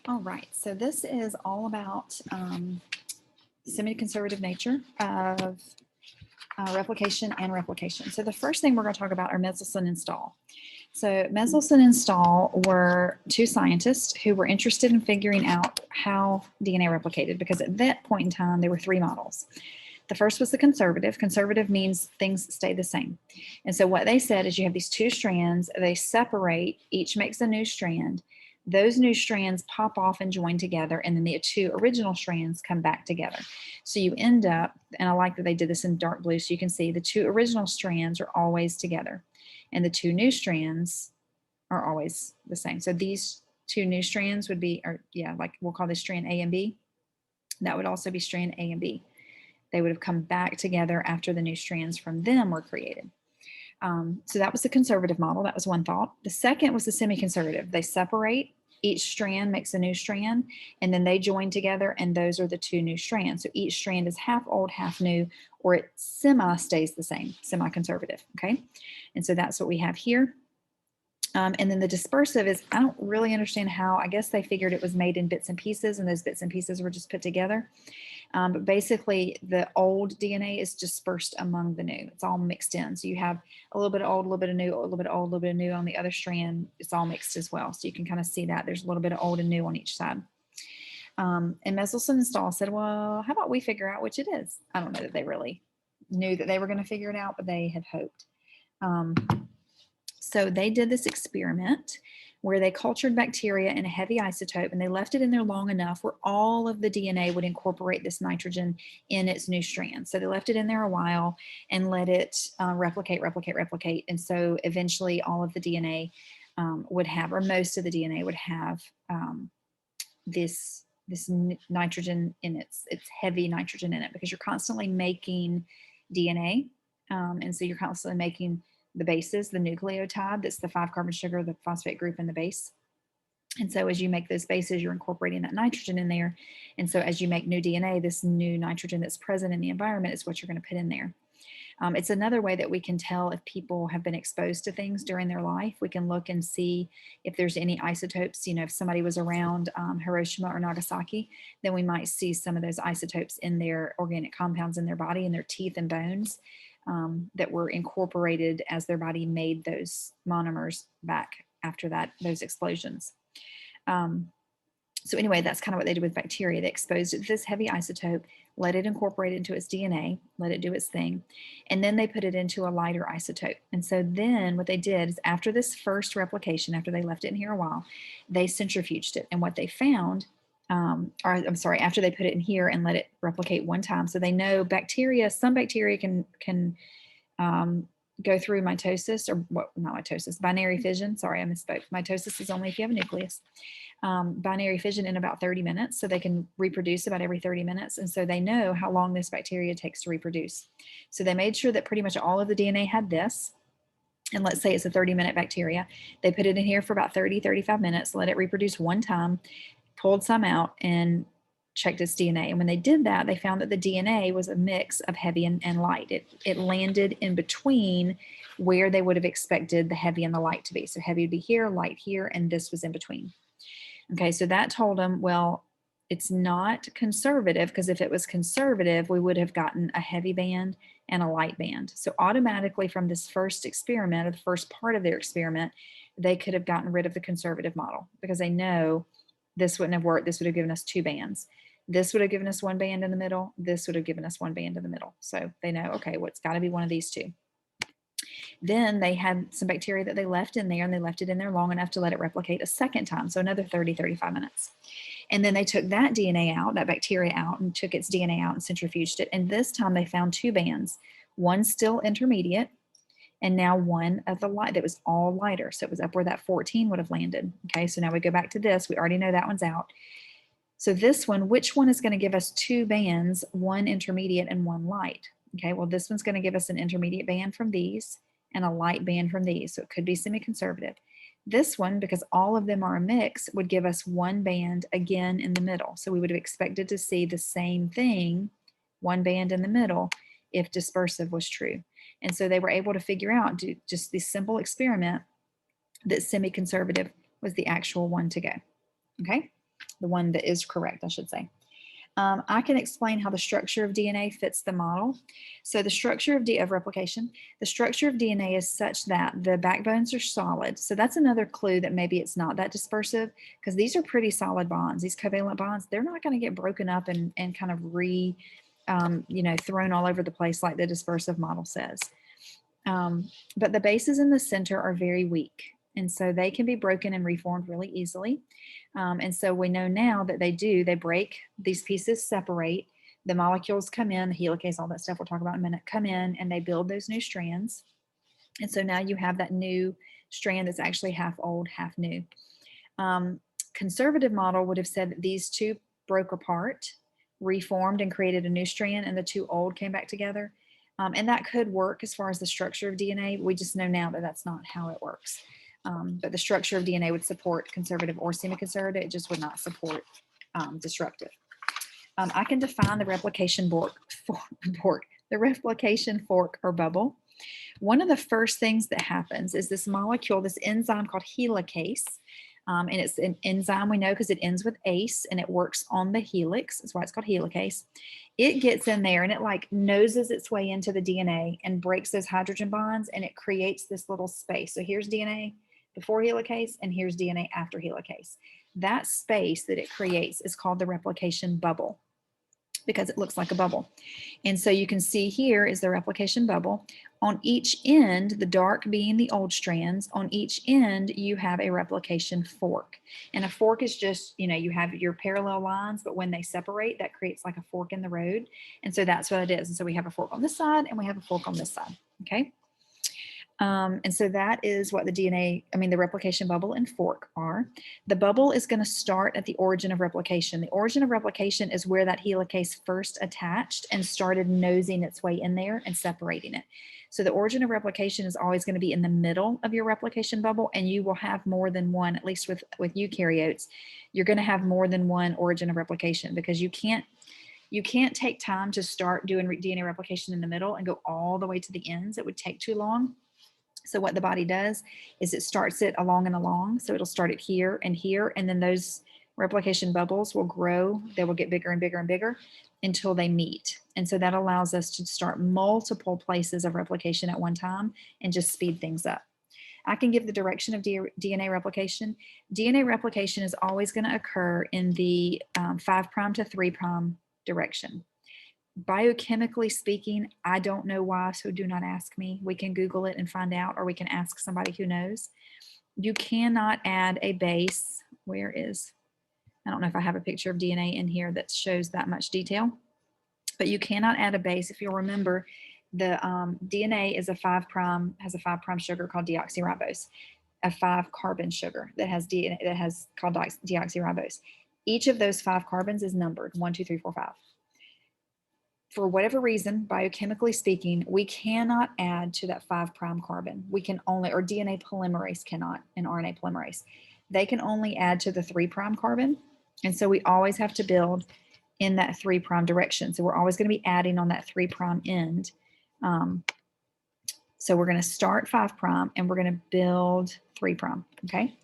All right, so this is all about semi-conservative nature of replication and replication. So the first thing we're going to talk about are Meselson and Stahl. So Meselson and Stahl were two scientists who were interested in figuring out how DNA replicated, because at that point in time, there were three models. The first was the conservative. Conservative means things stay the same. And so what they said is you have these two strands, they separate, each makes a new strand. Those new strands pop off and join together, and then the two original strands come back together. So you end up, and I like that they did this in dark blue, so you can see the two original strands are always together, and the two new strands are always the same. So these two new strands would be, or yeah, like we'll call this strand A and B. That would also be strand A and B. They would have come back together after the new strands from them were created. So that was the conservative model. That was one thought. The second was the semi-conservative. They separate, each strand makes a new strand, and then they join together, and those are the two new strands. So each strand is half old, half new, or it semi stays the same, semi-conservative, okay? And so that's what we have here. And then the dispersive is, I don't really understand how. I guess they figured it was made in bits and pieces, and those bits and pieces were just put together. But basically, the old DNA is dispersed among the new. It's all mixed in. So you have a little bit of old, a little bit of new, a little bit of old, a little bit of new on the other strand. It's all mixed as well. So you can kind of see that there's a little bit of old and new on each side. And Meselson and Stahl said, well, how about we figure out which it is? I don't know that they really knew that they were going to figure it out, but they had hoped. So they did this experiment where they cultured bacteria in a heavy isotope, and they left it in there long enough where all of the DNA would incorporate this nitrogen in its new strand. So they left it in there a while and let it replicate. And so eventually all of the DNA would have, or most of the DNA would have this nitrogen in its heavy nitrogen in it, because you're constantly making DNA. And so you're constantly making the bases, the nucleotide, that's the 5-carbon sugar, the phosphate group, and the base. And so as you make those bases, you're incorporating that nitrogen in there. And so as you make new DNA, this new nitrogen that's present in the environment is what you're going to put in there. It's another way that we can tell if people have been exposed to things during their life. We can look and see if there's any isotopes. You know, if somebody was around Hiroshima or Nagasaki, then we might see some of those isotopes in their organic compounds in their body, in their teeth and bones. That were incorporated as their body made those monomers back after that, those explosions. So anyway, that's kind of what they did with bacteria. They exposed it to this heavy isotope, let it incorporate into its DNA, let it do its thing, and then they put it into a lighter isotope. And so then what they did is, after this first replication, after they left it in here a while, they centrifuged it. And what they found, after they put it in here and let it replicate one time. So they know bacteria, some bacteria can go through mitosis, or what, not mitosis, binary fission. Sorry, I misspoke. Mitosis is only if you have a nucleus. Binary fission in about 30 minutes. So they can reproduce about every 30 minutes. And so they know how long this bacteria takes to reproduce. So they made sure that pretty much all of the DNA had this. And let's say it's a 30-minute bacteria. They put it in here for about 30, 35 minutes, let it reproduce one time, pulled some out, and checked its DNA. And when they did that, they found that the DNA was a mix of heavy and light. It landed in between where they would have expected the heavy and the light to be. So heavy would be here, light here, and this was in between. Okay, so that told them, well, it's not conservative, because if it was conservative, we would have gotten a heavy band and a light band. So automatically from this first experiment, or the first part of their experiment, they could have gotten rid of the conservative model, because they know this wouldn't have worked. This would have given us two bands. This would have given us one band in the middle. This would have given us one band in the middle. So they know, okay, well, it's got to be one of these two. Then they had some bacteria that they left in there, and they left it in there long enough to let it replicate a second time. So another 30, 35 minutes. And then they took that DNA out, that bacteria out, and took its DNA out and centrifuged it. And this time they found two bands, one still intermediate, and now one of the light that was all lighter. So it was up where that 14 would have landed. Okay, so now we go back to this. We already know that one's out. So this one, which one is going to give us two bands, one intermediate and one light? Okay, well, this one's going to give us an intermediate band from these and a light band from these. So it could be semi-conservative. This one, because all of them are a mix, would give us one band again in the middle. So we would have expected to see the same thing, one band in the middle, if dispersive was true. And so they were able to figure out, just this simple experiment, that semi-conservative was the actual one to go. Okay, the one that is correct, I should say. I can explain how the structure of DNA fits the model. So the structure of replication, the structure of DNA is such that the backbones are solid. So that's another clue that maybe it's not that dispersive, because these are pretty solid bonds. These covalent bonds, they're not going to get broken up and kind of thrown all over the place like the dispersive model says. But the bases in the center are very weak. And so they can be broken and reformed really easily. And so we know now that they break, these pieces separate, the molecules come in, the helicase, all that stuff we'll talk about in a minute, come in and they build those new strands. And so now you have that new strand that's actually half old, half new. Conservative model would have said that these two broke apart, reformed and created a new strand, and the two old came back together. And that could work as far as the structure of DNA. We just know now that that's not how it works. But the structure of DNA would support conservative or semiconservative. It just would not support disruptive. I can define the replication fork or bubble. One of the first things that happens is this molecule, this enzyme called helicase, and it's an enzyme we know because it ends with ace and it works on the helix. That's why it's called helicase. It gets in there and it like noses its way into the DNA and breaks those hydrogen bonds, and it creates this little space. So here's DNA before helicase and here's DNA after helicase. That space that it creates is called the replication bubble because it looks like a bubble. And so you can see here is the replication bubble. On each end, the dark being the old strands, on each end you have a replication fork. And a fork is just, you have your parallel lines, but when they separate, that creates like a fork in the road. And so that's what it is. And so we have a fork on this side and we have a fork on this side, okay? And so that is what the replication bubble and fork are. The bubble is going to start at the origin of replication. The origin of replication is where that helicase first attached and started nosing its way in there and separating it. So the origin of replication is always going to be in the middle of your replication bubble, and you will have more than one, at least with eukaryotes, you're going to have more than one origin of replication because you can't take time to start doing DNA replication in the middle and go all the way to the ends. It would take too long. So what the body does is it starts it along and along. So it'll start it here, and then those replication bubbles will grow. They will get bigger and bigger and bigger until they meet. And so that allows us to start multiple places of replication at one time and just speed things up. I can give the direction of DNA replication. DNA replication is always going to occur in the 5' to 3' direction. Biochemically speaking, I don't know why, so do not ask me. We can Google it and find out, or we can ask somebody who knows. You cannot add a base. I don't know if I have a picture of DNA in here that shows that much detail, but you cannot add a base. If you'll remember, the DNA is has a 5' sugar called deoxyribose, a 5 carbon sugar that has DNA that has called deoxyribose. Each of those 5 carbons is numbered 1, 2, 3, 4, 5. For whatever reason, biochemically speaking, we cannot add to that 5' carbon. We can only, or DNA polymerase cannot, and RNA polymerase. They can only add to the 3' carbon. And so we always have to build in that 3' direction. So we're always going to be adding on that 3' end. So we're going to start 5' and we're going to build 3', okay?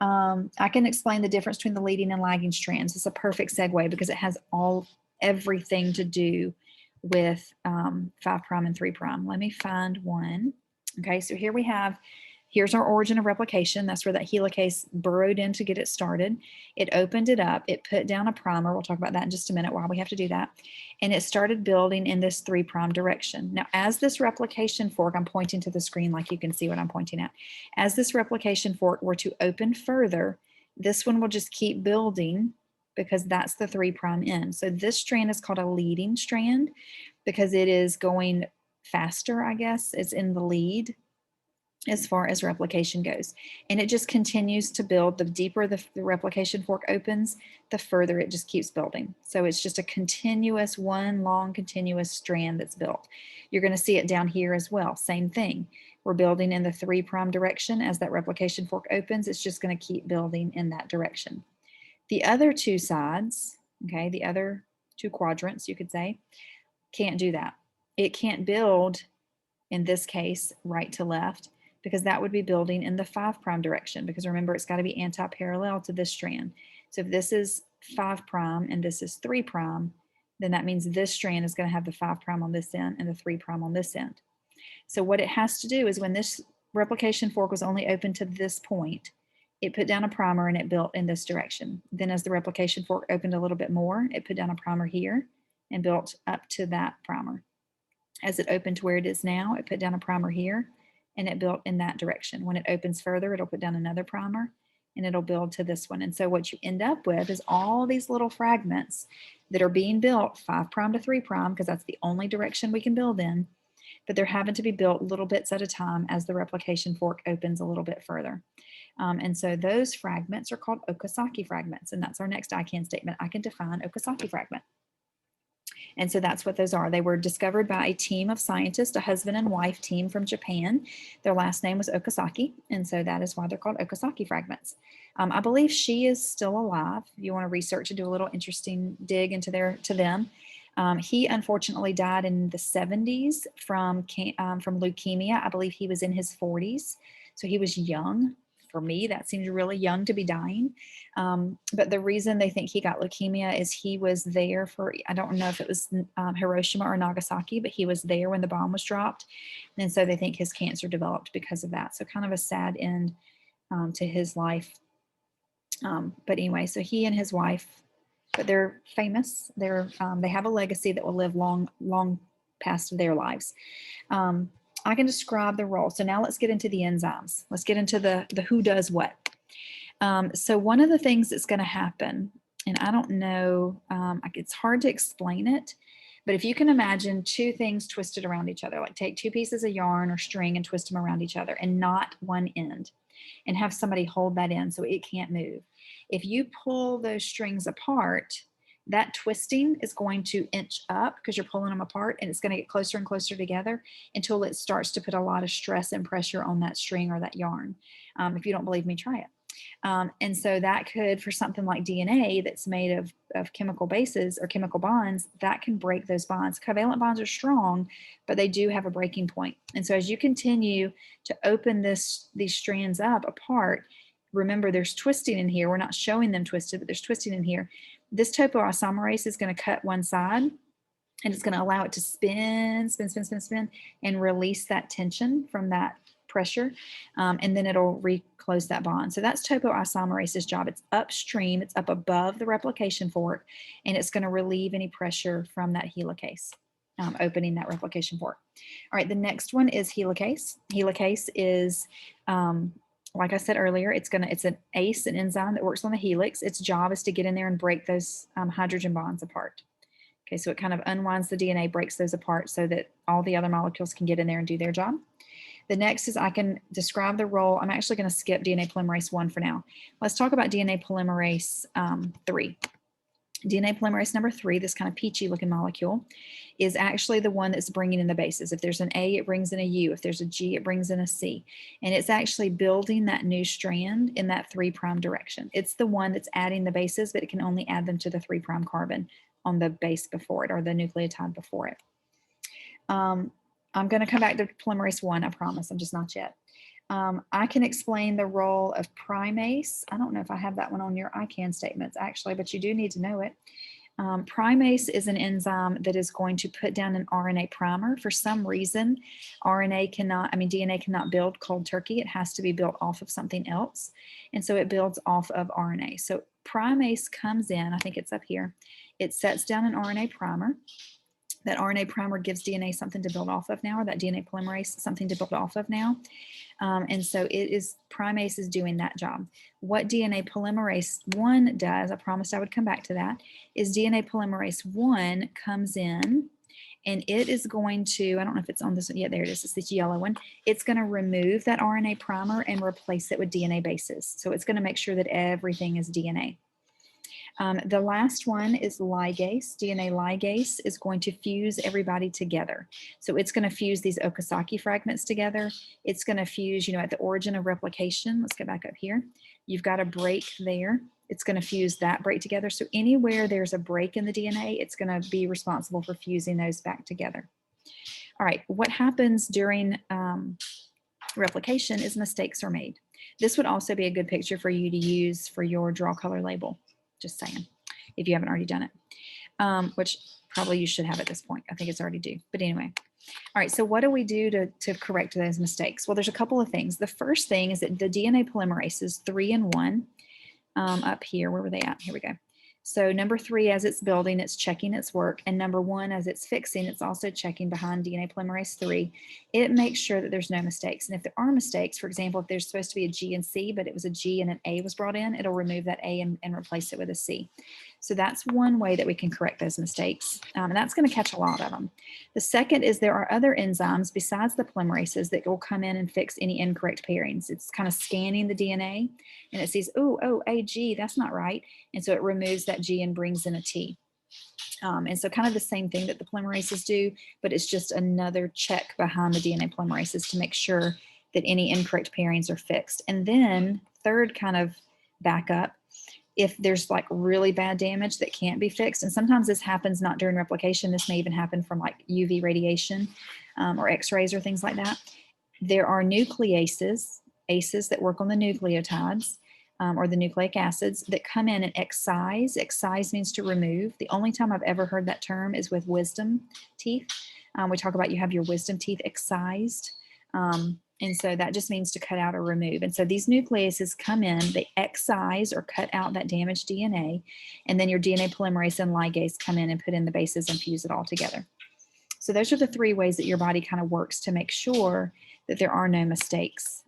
I can explain the difference between the leading and lagging strands. It's a perfect segue because it has everything to do with 5' and 3'. Let me find one. Okay, so here's our origin of replication. That's where that helicase burrowed in to get it started. It opened it up. It put down a primer. We'll talk about that in just a minute, why we have to do that. And it started building in this 3' direction. Now, as this replication fork, I'm pointing to the screen like you can see what I'm pointing at. As this replication fork were to open further, this one will just keep building because that's the 3' end. So this strand is called a leading strand because it is going faster, I guess. It's in the lead as far as replication goes. And it just continues to build. The deeper the replication fork opens, the further it just keeps building. So it's just one long continuous strand that's built. You're going to see it down here as well. Same thing. We're building in the 3' direction. As that replication fork opens, it's just going to keep building in that direction. The other two sides, okay, the other 2 quadrants, you could say, can't do that. It can't build, in this case, right to left, because that would be building in the 5' direction, because remember, it's got to be anti-parallel to this strand. So if this is 5' and this is 3', then that means this strand is going to have the 5' on this end and the 3' on this end. So what it has to do is when this replication fork was only open to this point, it put down a primer and it built in this direction. Then as the replication fork opened a little bit more, it put down a primer here and built up to that primer. As it opened to where it is now, it put down a primer here and it built in that direction. When it opens further, it'll put down another primer and it'll build to this one. And so what you end up with is all these little fragments that are being built 5' to 3', because that's the only direction we can build in, but they're having to be built little bits at a time as the replication fork opens a little bit further. And so those fragments are called Okazaki fragments. And that's our next I can statement. I can define Okazaki fragment. And so that's what those are. They were discovered by a team of scientists, a husband and wife team from Japan. Their last name was Okazaki. And so that is why they're called Okazaki fragments. I believe she is still alive. If you want to research and do a little interesting dig into them. He unfortunately died in the 70s from leukemia. I believe he was in his 40s. So he was young. For me, that seems really young to be dying. But the reason they think he got leukemia is he was there for, I don't know if it was Hiroshima or Nagasaki, but he was there when the bomb was dropped. And so they think his cancer developed because of that. So kind of a sad end to his life. But anyway, so he and his wife, but they're famous. They have a legacy that will live long past their lives. I can describe the role. So now let's get into the enzymes. Let's get into the who does what. So one of the things that's going to happen, and I don't know, it's hard to explain it, but if you can imagine two things twisted around each other, like take two pieces of yarn or string and twist them around each other and not one end, and have somebody hold that end so it can't move. If you pull those strings apart, that twisting is going to inch up because you're pulling them apart, and it's going to get closer and closer together until it starts to put a lot of stress and pressure on that string or that yarn. If you don't believe me, try it. And so that could, for something like DNA that's made of chemical bases or chemical bonds, that can break those bonds. Covalent bonds are strong, but they do have a breaking point. And so as you continue to open these strands up apart, remember there's twisting in here. We're not showing them twisted, but there's twisting in here. This topoisomerase is going to cut one side, and it's going to allow it to spin, and release that tension from that pressure, and then it'll reclose that bond. So that's topoisomerase's job. It's upstream, it's up above the replication fork, and it's going to relieve any pressure from that helicase, opening that replication fork. All right, the next one is helicase. Helicase is, like I said earlier, it's an ACE, an enzyme that works on the helix. Its job is to get in there and break those hydrogen bonds apart. Okay, so it kind of unwinds the DNA, breaks those apart so that all the other molecules can get in there and do their job. The next is I can describe the role. I'm actually going to skip DNA polymerase 1 for now. Let's talk about DNA polymerase 3. DNA polymerase number 3, this kind of peachy looking molecule, is actually the one that's bringing in the bases. If there's an A, it brings in a U. If there's a G, it brings in a C. And it's actually building that new strand in that 3' direction. It's the one that's adding the bases, but it can only add them to the 3' carbon on the base before it, or the nucleotide before it. I'm going to come back to polymerase 1, I promise. I'm just not yet. I can explain the role of primase. I don't know if I have that one on your I can statements actually, but you do need to know it. Primase is an enzyme that is going to put down an RNA primer. For some reason, DNA cannot build cold turkey. It has to be built off of something else. And so it builds off of RNA. So primase comes in, I think it's up here. It sets down an RNA primer. That RNA primer gives DNA something to build off of now, or that DNA polymerase something to build off of now. And so primase is doing that job. What DNA polymerase 1 does, I promised I would come back to that, is DNA polymerase 1 comes in and it is going to, I don't know if it's on this one, yeah, there it is, it's this yellow one. It's going to remove that RNA primer and replace it with DNA bases. So it's going to make sure that everything is DNA. The last one is ligase. DNA ligase is going to fuse everybody together. So it's going to fuse these Okazaki fragments together. It's going to fuse, at the origin of replication. Let's get back up here. You've got a break there. It's going to fuse that break together. So anywhere there's a break in the DNA, it's going to be responsible for fusing those back together. All right, what happens during replication is mistakes are made. This would also be a good picture for you to use for your draw color label. Just saying, if you haven't already done it, which probably you should have at this point. I think it's already due. But anyway. All right, so what do we do to correct those mistakes? Well, there's a couple of things. The first thing is that the DNA polymerases 3 and 1 up here, where were they at? Here we go. So number 3, as it's building, it's checking its work. And number 1, as it's fixing, it's also checking behind DNA polymerase 3. It makes sure that there's no mistakes. And if there are mistakes, for example, if there's supposed to be a G and C, but it was a G and an A was brought in, it'll remove that A and replace it with a C. So that's one way that we can correct those mistakes. And that's going to catch a lot of them. The second is there are other enzymes besides the polymerases that will come in and fix any incorrect pairings. It's kind of scanning the DNA and it sees, oh, a G, that's not right. And so it removes that G and brings in a T. And so kind of the same thing that the polymerases do, but it's just another check behind the DNA polymerases to make sure that any incorrect pairings are fixed. And then third kind of backup, if there's like really bad damage that can't be fixed, and sometimes this happens not during replication, this may even happen from like UV radiation or x-rays or things like that. There are nucleases, ACEs that work on the nucleotides or the nucleic acids that come in and excise. Excise means to remove. The only time I've ever heard that term is with wisdom teeth. We talk about you have your wisdom teeth excised. And so that just means to cut out or remove. And so these nucleases come in, they excise or cut out that damaged DNA, and then your DNA polymerase and ligase come in and put in the bases and fuse it all together. So those are the 3 ways that your body kind of works to make sure that there are no mistakes.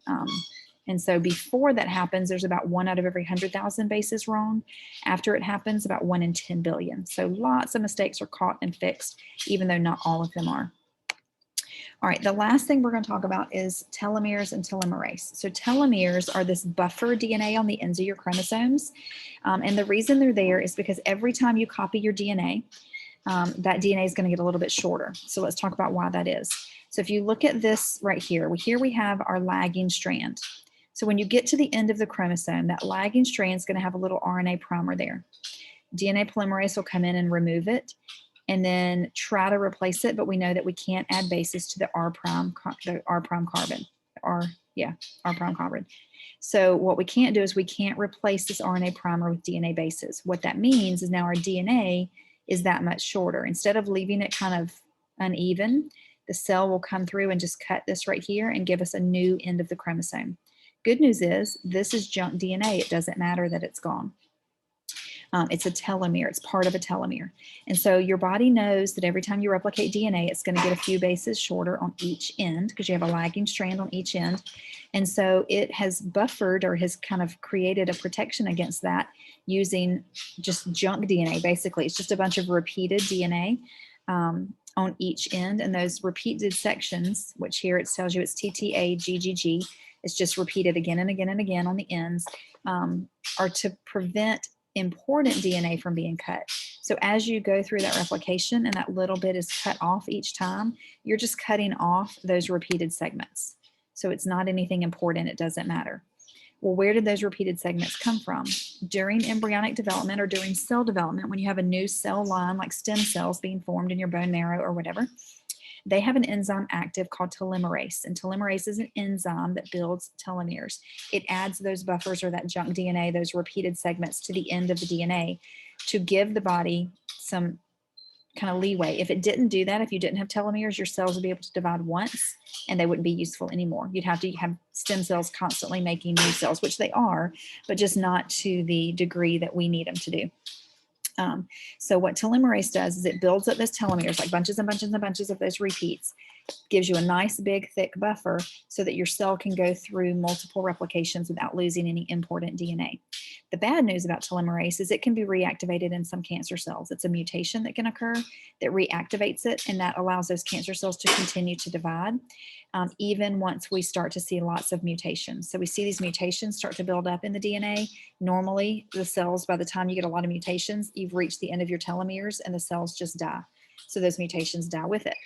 And so before that happens, there's about 1 out of every 100,000 bases wrong. After it happens, about 1 in 10 billion. So lots of mistakes are caught and fixed, even though not all of them are. All right, the last thing we're going to talk about is telomeres and telomerase. So telomeres are this buffer DNA on the ends of your chromosomes. And the reason they're there is because every time you copy your DNA, that DNA is going to get a little bit shorter. So let's talk about why that is. So if you look at this right here, we have our lagging strand. So when you get to the end of the chromosome, that lagging strand is going to have a little RNA primer there. DNA polymerase will come in and remove it, and then try to replace it, but we know that we can't add bases to the R prime carbon. So what we can't do is we can't replace this RNA primer with DNA bases. What that means is now our DNA is that much shorter. Instead of leaving it kind of uneven, the cell will come through and just cut this right here and give us a new end of the chromosome. Good news is this is junk DNA. It doesn't matter that it's gone. It's a telomere. It's part of a telomere. And so your body knows that every time you replicate DNA, it's going to get a few bases shorter on each end because you have a lagging strand on each end. And so it has buffered or has kind of created a protection against that using just junk DNA, basically. It's just a bunch of repeated DNA on each end. And those repeated sections, which here it tells you it's TTA, GGG, it's just repeated again and again and again on the ends, are to prevent important DNA from being cut. So as you go through that replication and that little bit is cut off each time, you're just cutting off those repeated segments. So it's not anything important. It doesn't matter. Well, where did those repeated segments come from? During embryonic development or during cell development, when you have a new cell line like stem cells being formed in your bone marrow or whatever, they have an enzyme active called telomerase. And telomerase is an enzyme that builds telomeres. It adds those buffers or that junk DNA, those repeated segments to the end of the DNA to give the body some kind of leeway. If it didn't do that, if you didn't have telomeres, your cells would be able to divide once and they wouldn't be useful anymore. You'd have to have stem cells constantly making new cells, which they are, but just not to the degree that we need them to do. So what telomerase does is it builds up those telomeres, like bunches and bunches and bunches of those repeats, gives you a nice big thick buffer so that your cell can go through multiple replications without losing any important DNA. The bad news about telomerase is it can be reactivated in some cancer cells. It's a mutation that can occur that reactivates it, and that allows those cancer cells to continue to divide, even once we start to see lots of mutations. So we see these mutations start to build up in the DNA. Normally, the cells, by the time you get a lot of mutations, you've reached the end of your telomeres and the cells just die. So those mutations die with it.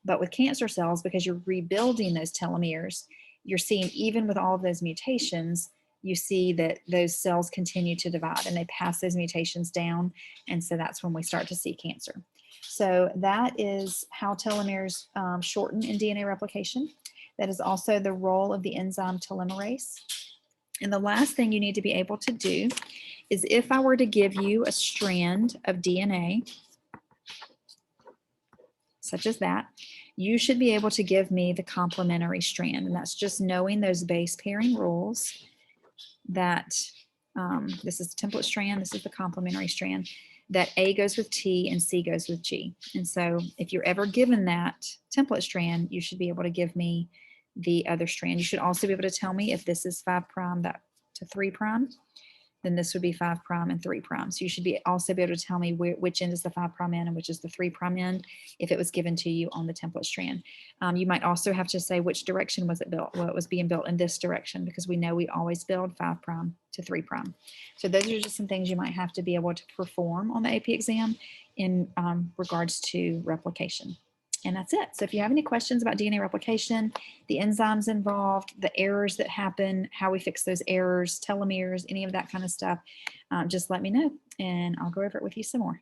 But with cancer cells, because you're rebuilding those telomeres, you're seeing even with all of those mutations, you see that those cells continue to divide and they pass those mutations down. And so that's when we start to see cancer. So that is how telomeres shorten in DNA replication. That is also the role of the enzyme telomerase. And the last thing you need to be able to do is if I were to give you a strand of DNA, such as that, you should be able to give me the complementary strand. And that's just knowing those base pairing rules that this is the template strand, this is the complementary strand, that A goes with T and C goes with G. And so if you're ever given that template strand, you should be able to give me the other strand. You should also be able to tell me if this is 5' that to 3', then this would be 5' and 3'. So you should be also be able to tell me which end is the 5' end and which is the 3' end if it was given to you on the template strand. You might also have to say which direction was it built. Well, it was being built in this direction because we know we always build 5' to 3'. So those are just some things you might have to be able to perform on the AP exam in regards to replication. And that's it. So if you have any questions about DNA replication, the enzymes involved, the errors that happen, how we fix those errors, telomeres, any of that kind of stuff, just let me know and I'll go over it with you some more.